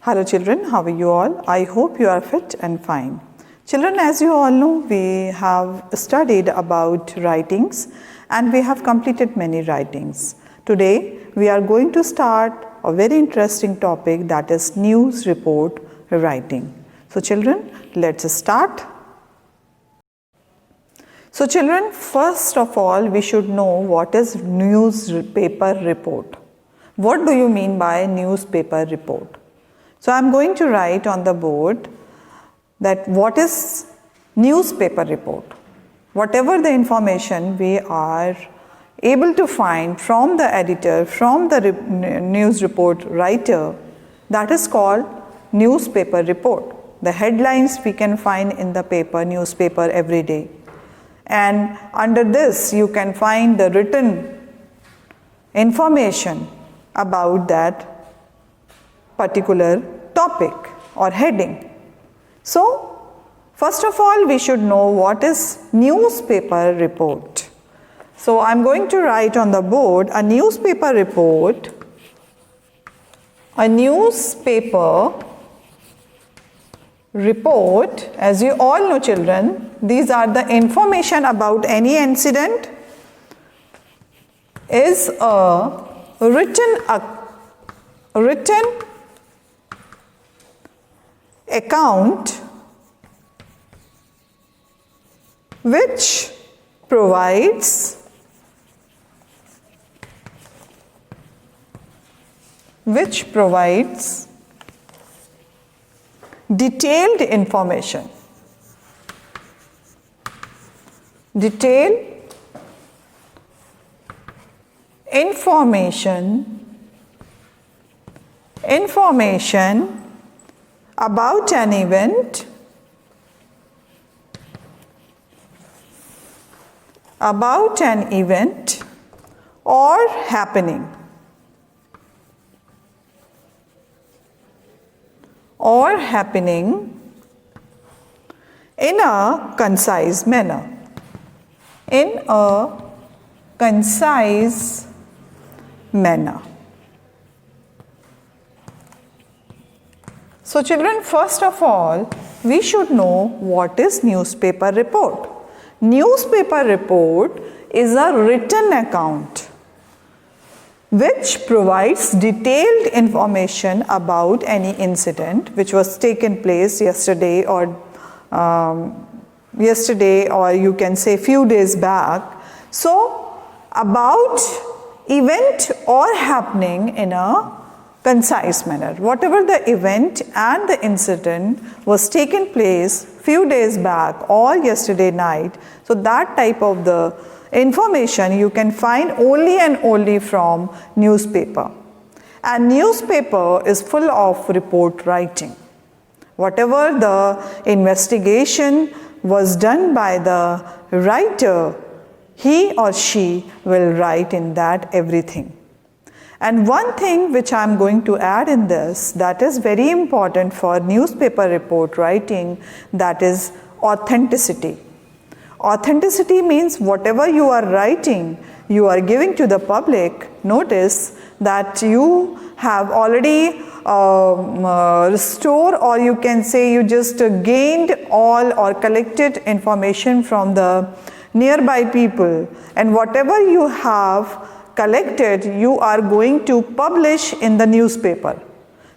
Hello children, how are you all? I hope you are fit and fine. Children, as you all know, we have studied about writings and we have completed many writings. Today, we are going to start a very interesting topic, that is news report writing. So children, let's start. So children, first of all, we should know what is newspaper report. What do you mean by newspaper report? So I am going to write on the board that what is newspaper report. Whatever the information we are able to find from the editor, from the news report writer, that is called newspaper report. The headlines we can find in the newspaper every day. And under this you can find the written information about that particular topic or heading. So, first of all, we should know what is newspaper report. So, I am going to write on the board a newspaper report. A newspaper report, as you all know children, these are the information about any incident, is a written account which provides detailed information. Information about an event, or happening, in a concise manner. So children, first of all, we should know what is newspaper report. Newspaper report is a written account which provides detailed information about any incident which was taken place yesterday or you can say few days back. So about event or happening in a concise manner. Whatever the event and the incident was taken place few days back or yesterday night, so that type of the information you can find only and only from newspaper. And newspaper is full of report writing. Whatever the investigation was done by the writer, he or she will write in that everything. And one thing which I am going to add in this, that is very important for newspaper report writing, that is authenticity. Authenticity means whatever you are writing, you are giving to the public notice that you have already restored, or you can say you just gained all or collected information from the nearby people, and whatever you have collected, you are going to publish in the newspaper.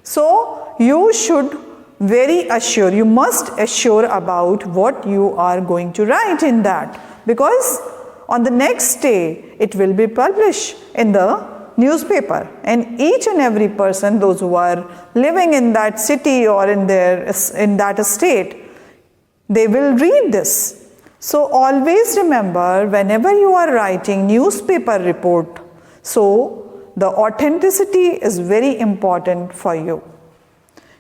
So you should you must assure about what you are going to write in that, because on the next day it will be published in the newspaper, and each and every person, those who are living in that city or in that state, they will read this. So always remember, whenever you are writing newspaper report, so the authenticity is very important for you.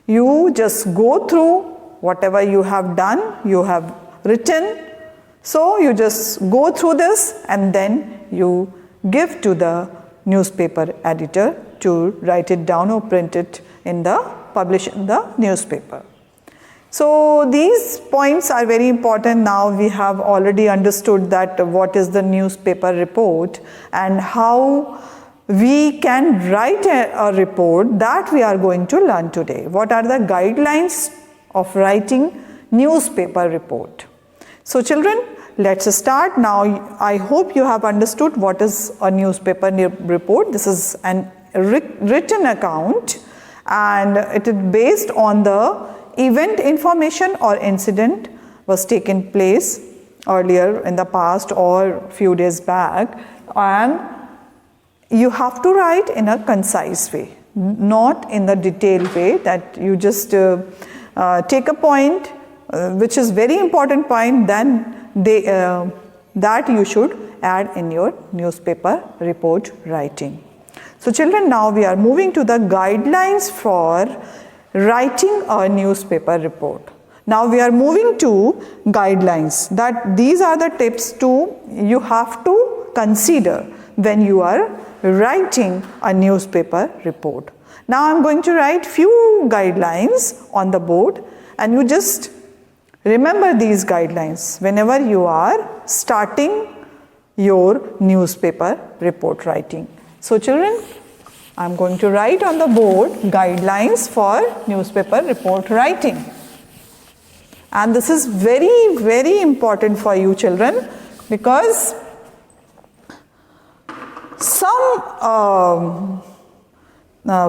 You just go through whatever you have done, you have written, so you just go through this and then you give to the newspaper editor to write it down or print it publish in the newspaper. So these points are very important. Now we have already understood that what is the newspaper report and how we can write a report that we are going to learn today. What are the guidelines of writing newspaper report? So children, let's start now. I hope you have understood what is a newspaper report. This is an written account and it is based on the event information or incident was taken place earlier in the past or few days back, and you have to write in a concise way, not in the detailed way that you just take a point which is very important point, then that you should add in your newspaper report writing. So children, now we are moving to the guidelines for writing a newspaper report. Now we are moving to guidelines, that these are the tips you have to consider when you are writing a newspaper report. Now I am going to write few guidelines on the board, and you just remember these guidelines whenever you are starting your newspaper report writing. So children, I am going to write on the board guidelines for newspaper report writing. And this is very, very important for you children, because some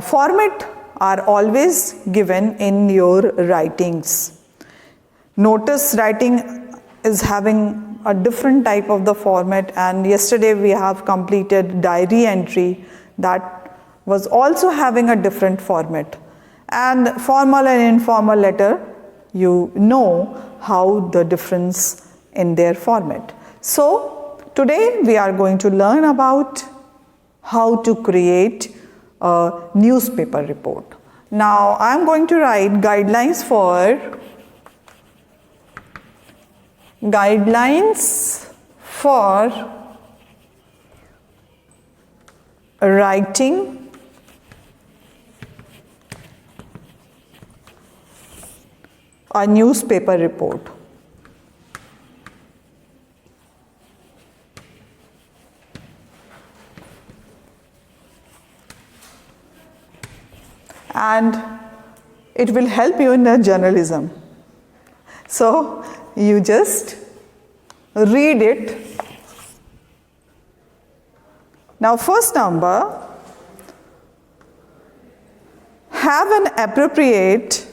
format are always given in your writings. Notice writing is having a different type of the format, and yesterday we have completed diary entry that was also having a different format. And formal and informal letter, you know how the difference in their format. So today we are going to learn about how to create a newspaper report. Now I am going to write guidelines for writing a newspaper report. And it will help you in the journalism. So you just read it. Now first number, have an appropriate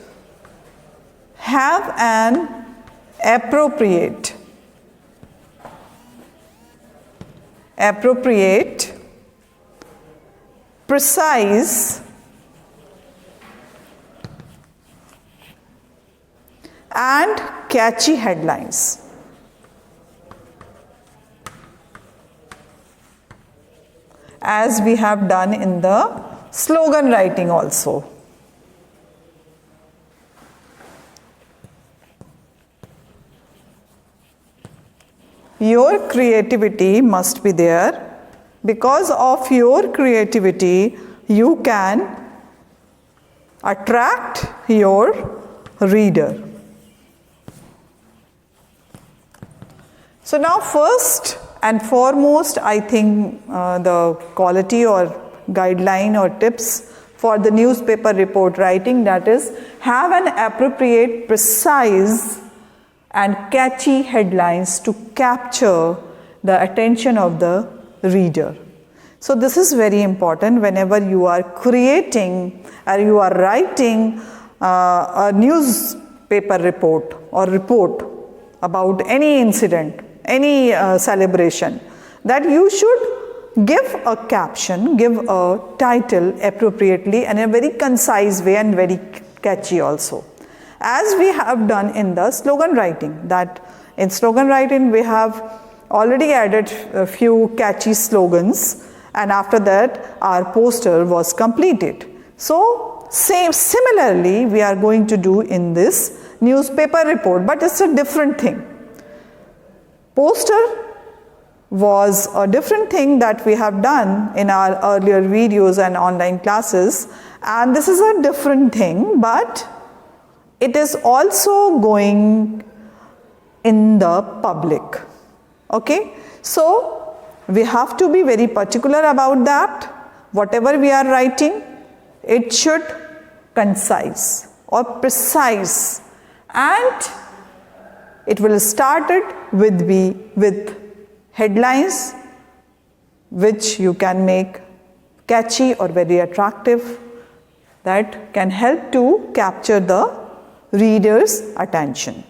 precise and catchy headlines. As we have done in the slogan writing also. Your creativity must be there. Because of your creativity, you can attract your reader. So now first and foremost, I think the quality or guideline or tips for the newspaper report writing, that is, have an appropriate, precise and catchy headlines to capture the attention of the reader. So this is very important whenever you are creating or you are writing a newspaper report or report about any incident, any celebration, that you should give a caption, give a title appropriately and in a very concise way and very catchy also. As we have done in the slogan writing, that in slogan writing we have already added a few catchy slogans, and after that our poster was completed. So similarly we are going to do in this newspaper report, but it's a different thing. Poster was a different thing that we have done in our earlier videos and online classes, and this is a different thing, but it is also going in the public. Okay, so we have to be very particular about that. whatever we are writing, it should concise or precise, and it will start it with headlines which you can make catchy or very attractive, that can help to capture the reader's attention.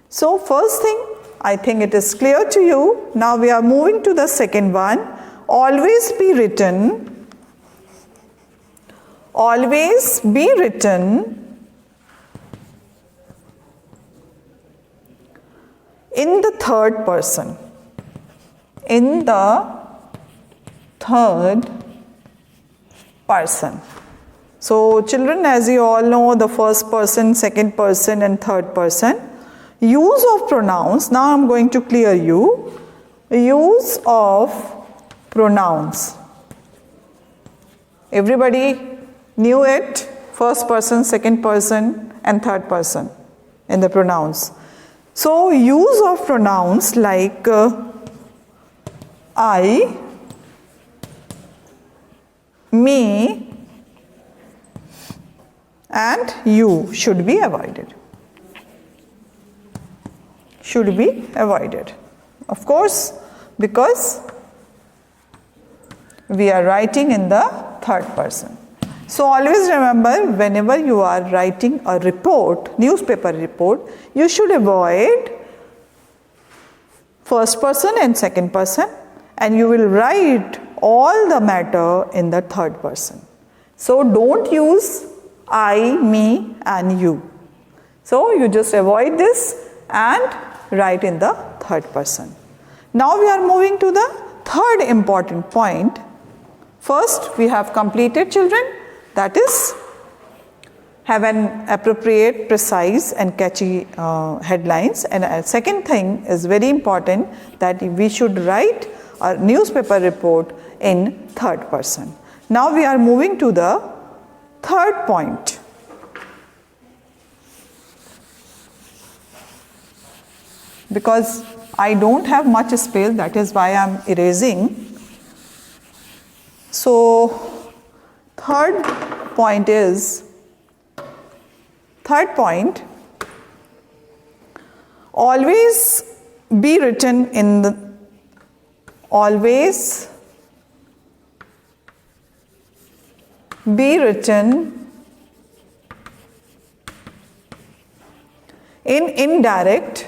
So first thing, I think it is clear to you. Now we are moving to the second one. Always be written in the third person. In the third person. So children, as you all know, the first person, second person and third person. Use of pronouns. Now I am going to clear you. Use of pronouns. Everybody knew it. First person, second person and third person in the pronouns. So use of pronouns like I, me and you should be avoided. Should be avoided. Of course, because we are writing in the third person. So always remember, whenever you are writing a report, newspaper report, you should avoid first person and second person, and you will write all the matter in the third person. So don't use I, me and you. So you just avoid this and write in the third person. Now we are moving to the third important point. First, we have completed, children, that is, have an appropriate, precise and catchy headlines. And a second thing is very important, that we should write a newspaper report in third person. Now we are moving to the third point. Because I don't have much space, that is why I am erasing. So third point, always be written in the, always be written in indirect,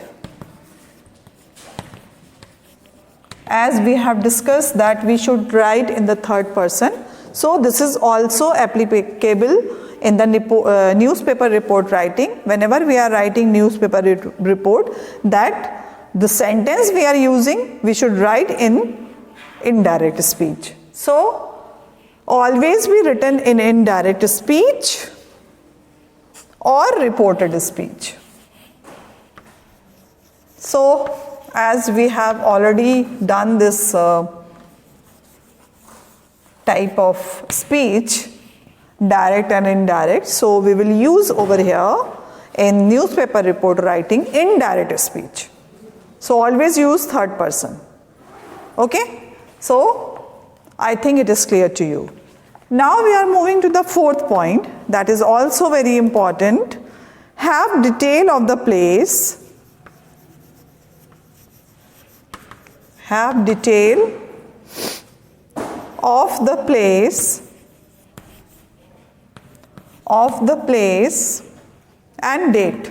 as we have discussed that we should write in the third person. So this is also applicable in the newspaper report writing. Whenever we are writing newspaper report, that the sentence we are using, we should write in indirect speech. So always be written in indirect speech or reported speech. So as we have already done this type of speech, direct and indirect, so we will use over here in newspaper report writing indirect speech. So always use third person. Okay? So I think it is clear to you. Now we are moving to the fourth point, that is also very important. Have detail of the place. Have detail of the place and date.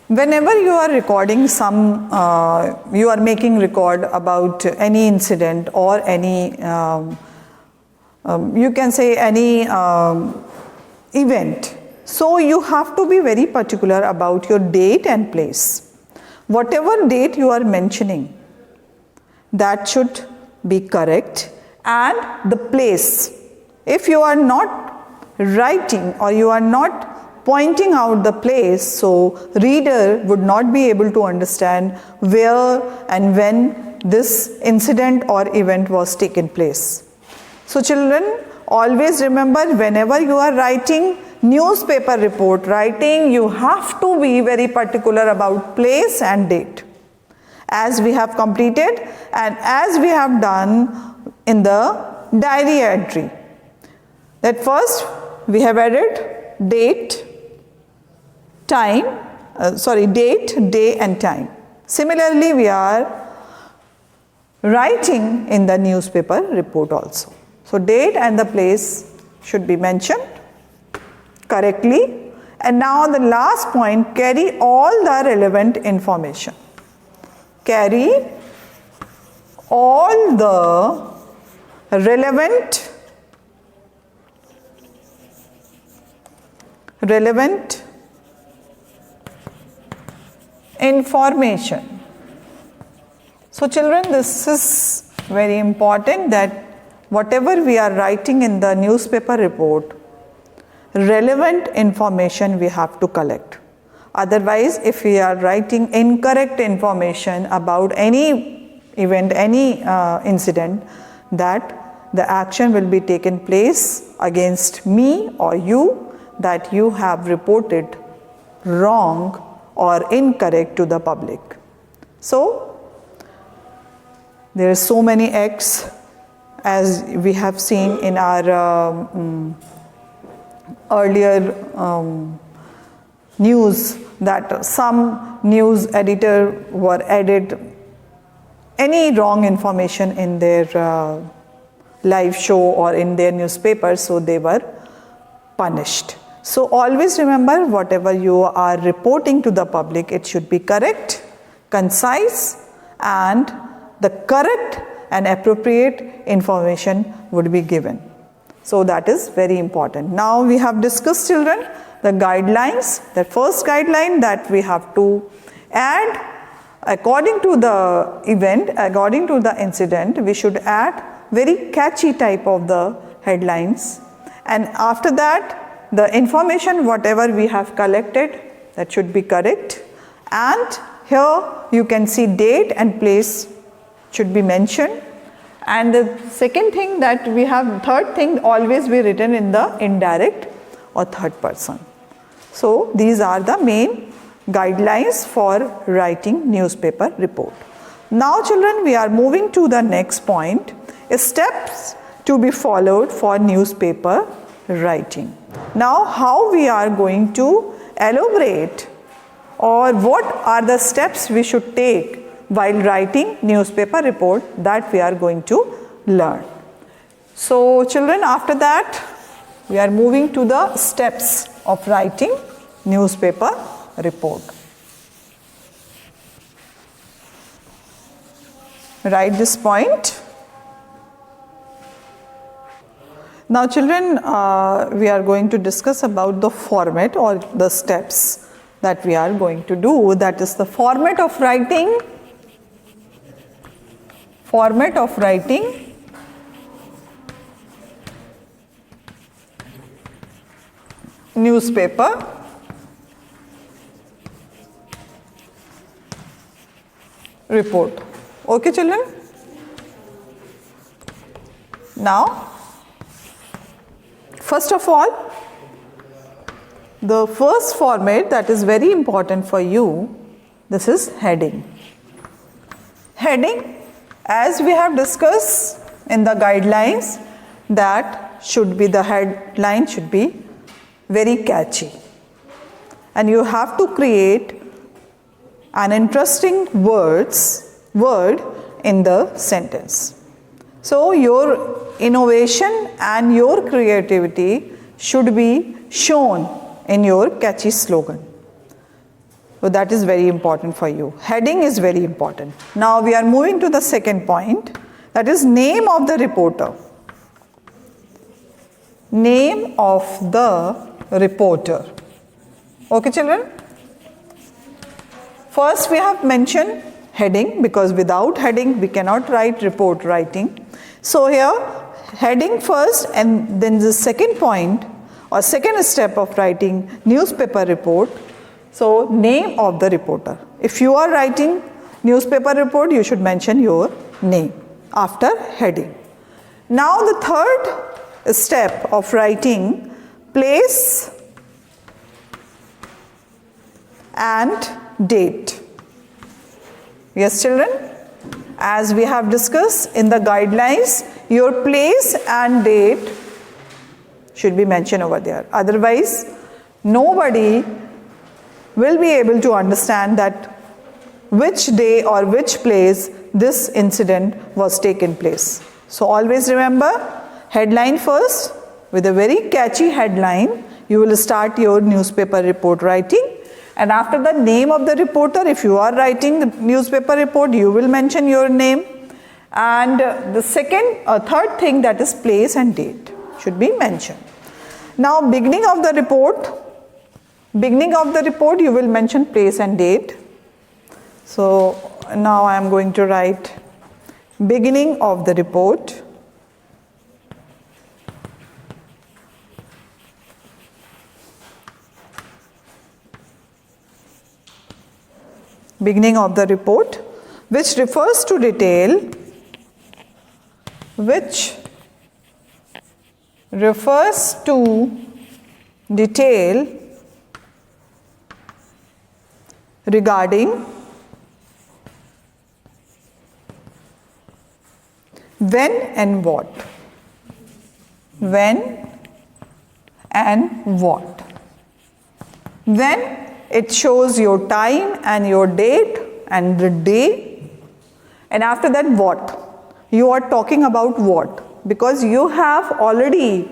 Whenever you are recording some, you are making record about any incident or any, you can say any event. So you have to be very particular about your date and place. Whatever date you are mentioning, that should be correct, and the place. If you are not writing or you are not pointing out the place, so reader would not be able to understand where and when this incident or event was taken place. So children, always remember, whenever you are writing newspaper report writing, you have to be very particular about place and date. as we have completed and as we have done in the diary entry. That first we have added date, date, day and time. Similarly, we are writing in the newspaper report also. So date and the place should be mentioned correctly. And now the last point, carry all the relevant information. Carry all the relevant information. So children, this is very important that whatever we are writing in the newspaper report, relevant information we have to collect. Otherwise, if we are writing incorrect information about any event, any incident, that the action will be taken place against me or you, that you have reported wrong or incorrect to the public. So there are so many acts, as we have seen in our earlier news, that some news editor were added any wrong information in their live show or in their newspaper, so they were punished. So always remember, whatever you are reporting to the public, it should be correct, concise, and the correct and appropriate information would be given. So that is very important. Now we have discussed, children, the guidelines. The first guideline, that we have to add according to the event, according to the incident, we should add very catchy type of the headlines. And after that, the information whatever we have collected, that should be correct. And here you can see date and place should be mentioned. And the second thing that we have, third thing, always be written in the indirect or third person. So these are the main guidelines for writing newspaper report. Now children, we are moving to the next point, steps to be followed for newspaper writing. Now how we are going to elaborate, or what are the steps we should take while writing newspaper report, that we are going to learn. So children, after that we are moving to the steps of writing newspaper report. Write this point. Now children, we are going to discuss about the format or the steps that we are going to do. That is the format of writing. Format of writing newspaper report. Okay children? Now, first of all, the first format that is very important for you, this is heading. Heading, as we have discussed in the guidelines, that should be, the headline should be very catchy. And you have to create an interesting word in the sentence. So your innovation and your creativity should be shown in your catchy slogan. So that is very important for you. Heading is very important. Now we are moving to the second point, that is name of the reporter. Name of the reporter. Okay children? First we have mentioned heading, because without heading we cannot write report writing. So here heading first, and then the second point or second step of writing newspaper report. So name of the reporter. If you are writing newspaper report, you should mention your name after heading. Now the third step of writing, place and date. Yes, children? As we have discussed in the guidelines, your place and date should be mentioned over there. Otherwise, nobody will be able to understand that which day or which place this incident was taken place. So always remember, headline first. With a very catchy headline, you will start your newspaper report writing. And after the name of the reporter, if you are writing the newspaper report, you will mention your name. And the third thing, that is place and date should be mentioned. Now, beginning of the report, you will mention place and date. So now I am going to write beginning of the report. Beginning of the report, which refers to detail, regarding when and what. When and what. When, it shows your time and your date and the day. And after that, what? You are talking about what? Because you have already,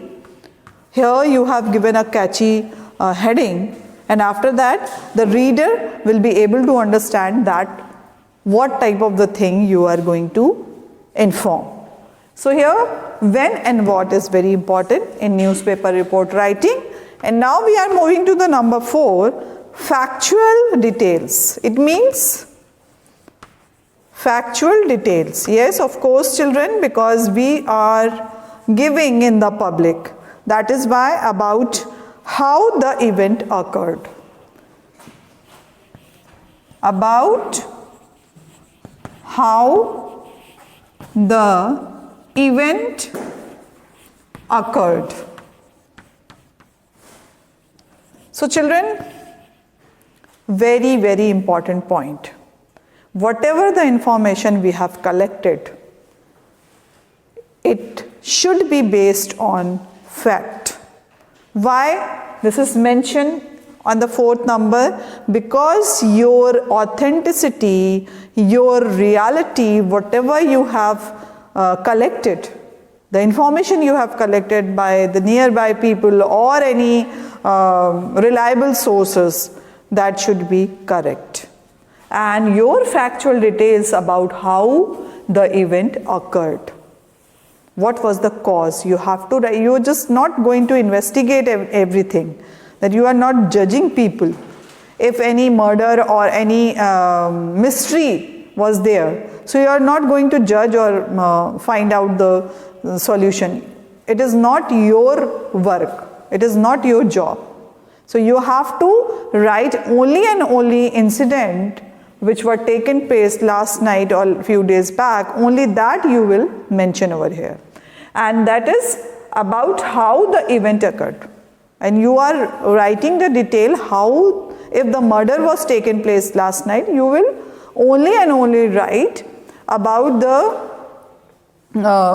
here you have given a catchy heading, and after that the reader will be able to understand that what type of the thing you are going to inform. So here, when and what is very important in newspaper report writing. And now we are moving to the number 4. Factual details. It means factual details. Yes, of course, children, because we are giving in the public. That is why about how the event occurred. About how the event occurred. So, children, very, very important point. Whatever the information we have collected, it should be based on fact. Why? This is mentioned on the 4th number, because your authenticity, your reality, whatever you have collected, the information you have collected by the nearby people or any reliable sources, that should be correct. And your factual details about how the event occurred. What was the cause? You have to, you're just not going to investigate everything. That you are not judging people. If any murder or any mystery was there, so you are not going to judge or find out the solution. It is not your work. It is not your job. So you have to write only and only incident which were taken place last night or few days back, only that you will mention over here. And that is about how the event occurred. And you are writing the detail how, if the murder was taken place last night, you will only and only write about the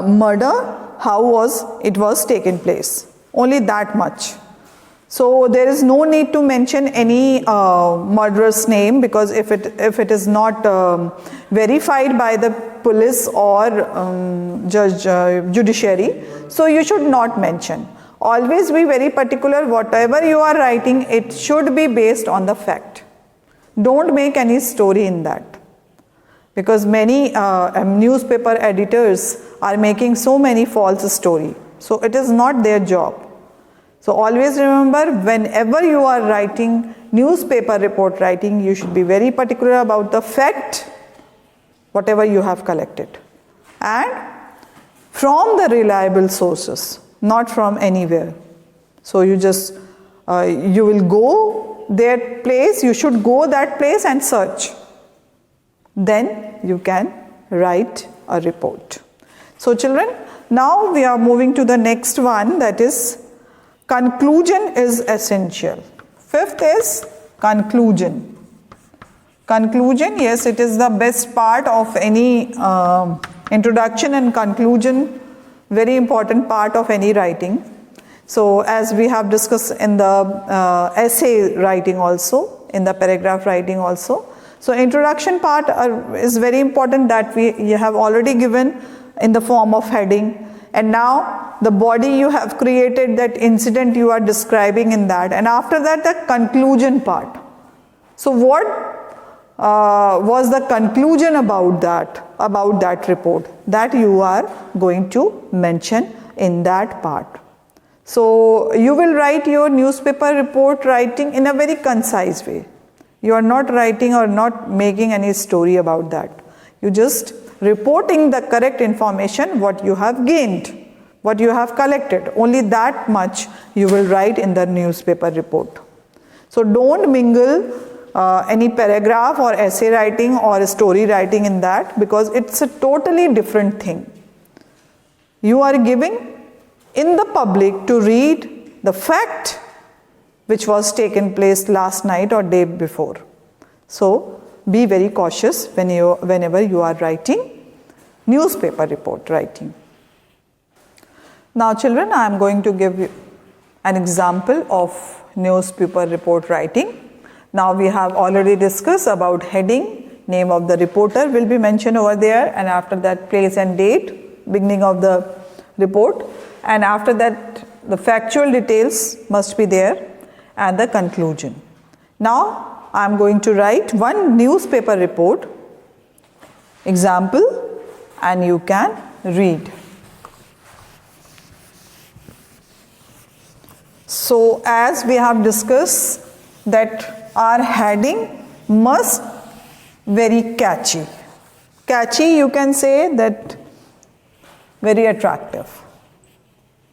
murder, how it was taken place. Only that much. So there is no need to mention any murderer's name, because if it is not verified by the police or judiciary, so you should not mention. Always be very particular, whatever you are writing, it should be based on the fact. Don't make any story in that. Because many newspaper editors are making so many false stories. So it is not their job. So always remember, whenever you are writing newspaper report writing, you should be very particular about the fact, whatever you have collected. And from the reliable sources, not from anywhere. So you just, you will go their place, you should go that place and search. Then you can write a report. So children, now we are moving to the next one, that is conclusion is essential. 5th is conclusion. Conclusion, yes, it is the best part of any introduction and conclusion, very important part of any writing. So as we have discussed in the essay writing also, in the paragraph writing also. So introduction part is very important, that you have already given in the form of heading, and now the body you have created, that incident you are describing in that, and after that the conclusion part. So what was the conclusion about that report, that you are going to mention in that part. So you will write your newspaper report writing in a very concise way. You are not writing or not making any story about that. You just reporting the correct information, what you have gained, what you have collected. Only that much you will write in the newspaper report. So don't mingle any paragraph or essay writing or story writing in that, because it's a totally different thing. You are giving in the public to read the fact which was taken place last night or day before. So be very cautious whenever you are writing newspaper report writing. Now children, I am going to give you an example of newspaper report writing. Now we have already discussed about heading, name of the reporter will be mentioned over there, and after that place and date, beginning of the report, and after that the factual details must be there, and the conclusion. Now I am going to write one newspaper report example, and you can read. So as we have discussed that our heading must very catchy. Catchy, you can say that very attractive.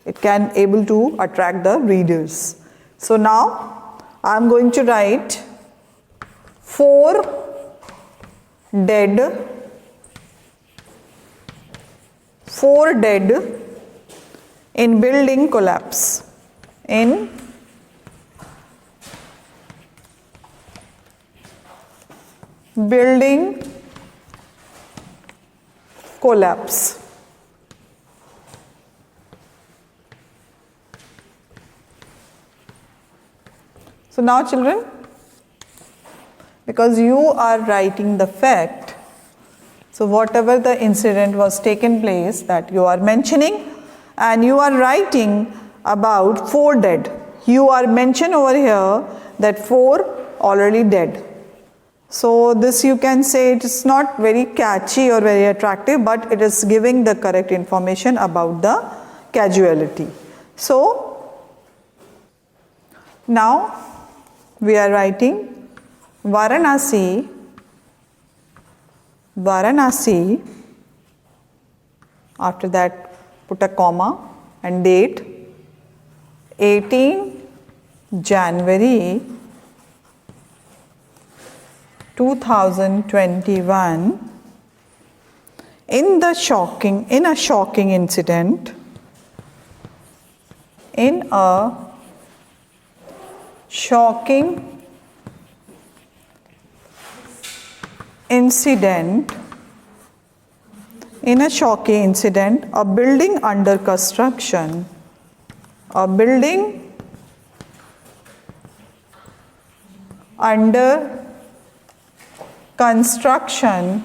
It can able to attract the readers. So now I am going to write 4 dead in building collapse. In building collapse. So now children, because you are writing the fact, so whatever the incident was taken place that you are mentioning, and you are writing about 4 dead. You are mentioned over here that 4 already dead. So this you can say it is not very catchy or very attractive, but it is giving the correct information about the casualty. So now we are writing Varanasi, after that put a comma and date 18 January 2021 in a shocking incident, in a shocking incident, a building under construction,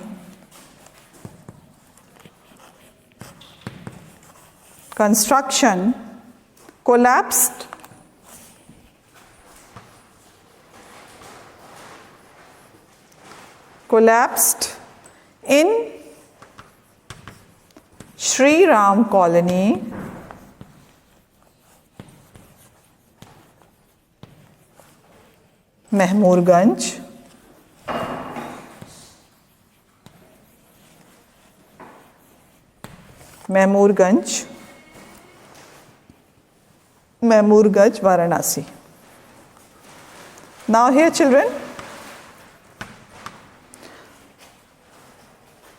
construction collapsed in Shri Ram Colony, Mahmoorganj, Varanasi. Now here children,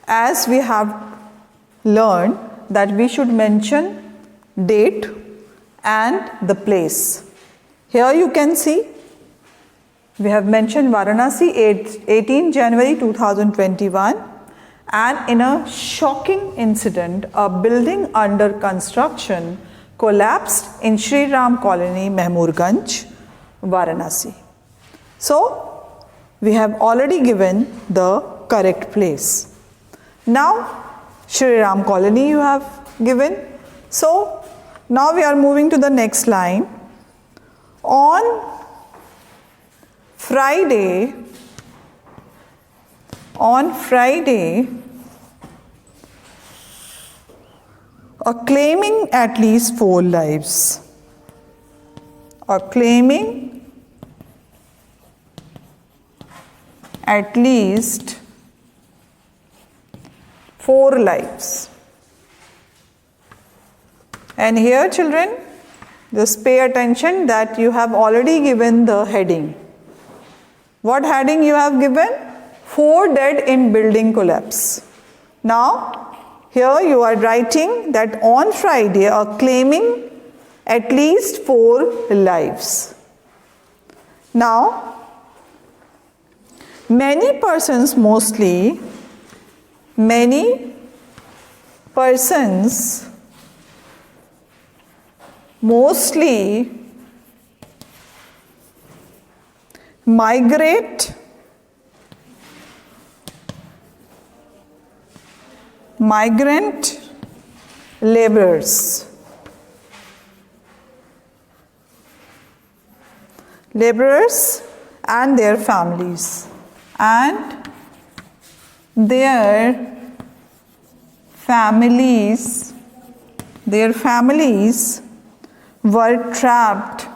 as we have learned that we should mention date and the place. Here you can see We have mentioned Varanasi 18 January 2021, and in a shocking incident, a building under construction collapsed in Shri Ram Colony, Mehmoorganj, Varanasi. So, we have already given the correct place. Now, Shri Ram Colony you have given. So, now we are moving to the next line. On Friday, claiming at least 4 lives, claiming at least 4 lives. And here children, just pay attention that you have already given the heading. What heading you have given? 4 dead in building collapse. Now, here you are writing that on Friday, claiming at least 4 lives. Now, many persons mostly migrant laborers and their families, were trapped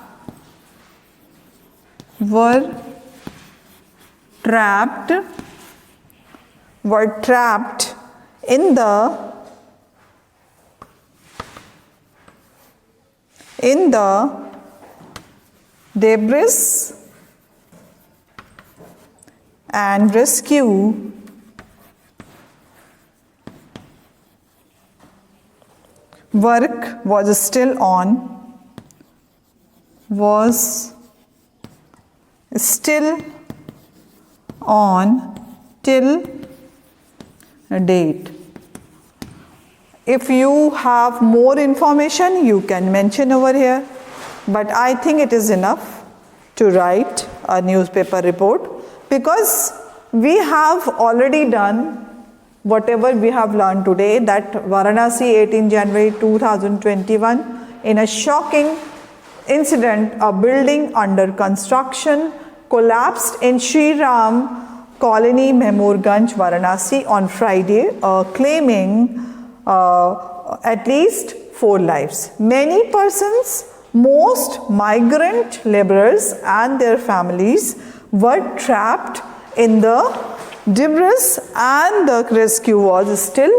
in the debris and rescue work was still on till date. If you have more information, you can mention over here, but I think it is enough to write a newspaper report, because we have already done whatever we have learned today, that Varanasi 18 January 2021, in a shocking incident, a building under construction collapsed in Shri Ram Colony, Mehmoorganj, Varanasi on Friday, claiming at least 4 lives. Many persons, most migrant laborers and their families, were trapped in the debris, and the rescue was still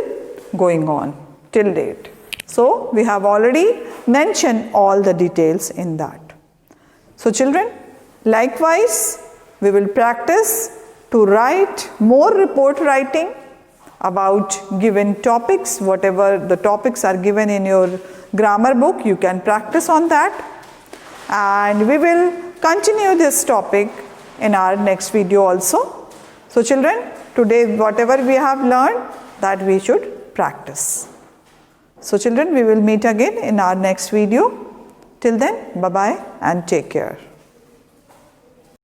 going on till date. So, we have already mentioned all the details in that. So, children, likewise, we will practice to write more report writing about given topics. Whatever the topics are given in your grammar book, you can practice on that. And we will continue this topic in our next video also. So children, today whatever we have learned, that we should practice. So children, we will meet again in our next video. Till then, bye-bye and take care.